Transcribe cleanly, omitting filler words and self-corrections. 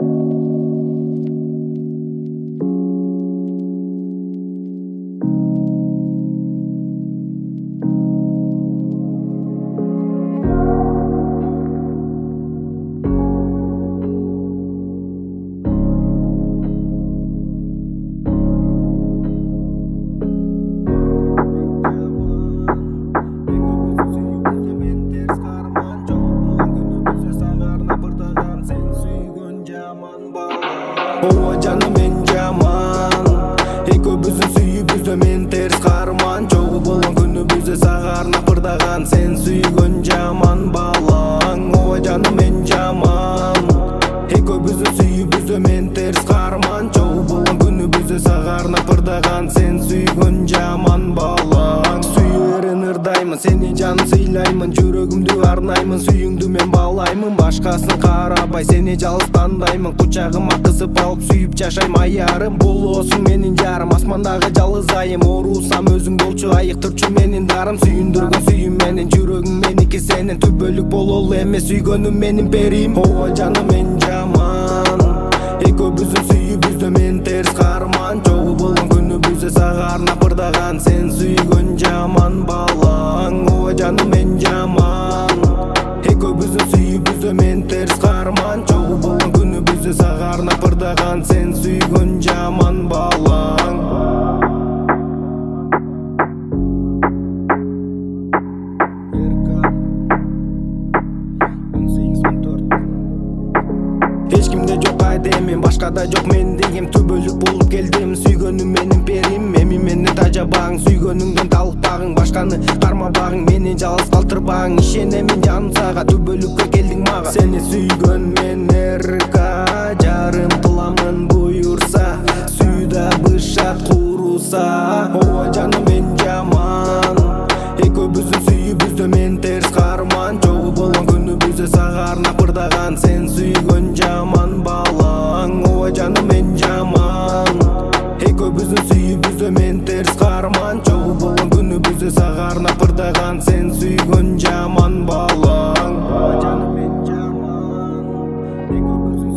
Ооба жаным мен жаман экөөбүздүн сүйүүбүздө мен терс каарман чогуу болгон күнүбүздө сага арнап ырдаган сен сүйгөн жаман балаң. Ооба жаным мен жаман экөөбүздүн сүйүүбүздө мен терс каарман чогуу болгон күнүбүздө сага арнап ырдаган сен сүйгөн жаман балаң. Сүйүүрүн ырдаймын сени жаным сыйлаймын, жүрөгүмдү арнаймын, сүйүүңдү мен баалаймын, башкасын карабай сени жалгыз тандаймын, кучагыма кысып алып сүйүп жашайм аярым. Болосуң менин жарым, асмандагы жалгыз айым, оорусам өзүң болчу айыктырчу менин дарым. Сүйүндүргөн сүйүүм менин, жүрөгүң меники сенин, түбөлүк бололу эмес сүйгөнүм менин перим. Ооба жаным мен жаман экөөбүздүн сүйүүбүздө мен терс каарман чогуу болгон күнүбүздө сага арнап ырдаган сен сүйгөн жаман балаң. Ооба жаным мен жаман экөөбүздүн сүйүүбүздө мен терс каарман чогуу болгон күнүбүздө сага арнап ырдаган сен сүйгөн жаман балаң. Эч кимде жок адемим, башкада жок мендигим, түбөлүк болуп келдим, сүйгөнүм менин перим. Эми мени тажабаң, сүйгөнүңдөн талыкпагың, башканы кармабагың, мени жалгыз калтырбаң. Ишенемин жаным сага, түбөлүккө келдиң мага. Сени сүйгөн мен эрка жарым кыламын буюрса, сүйдө бышат кууруса. Ооба жаным мен жаман экөөбүздүн сүйүүбүздө мен терс каарман чогуу болгон күнүбүздө сага арнап ырдаган сен сүйгөн жаман балаң. Ооба жаным мен жаман экөөбүздүн сүйүүбүздө мен терс каарман чогуу болгон күнүбүздө сага арнап ырдаган сен сүйгөн жаман балаң. Ооба жаным мен жаман экөөбүздүн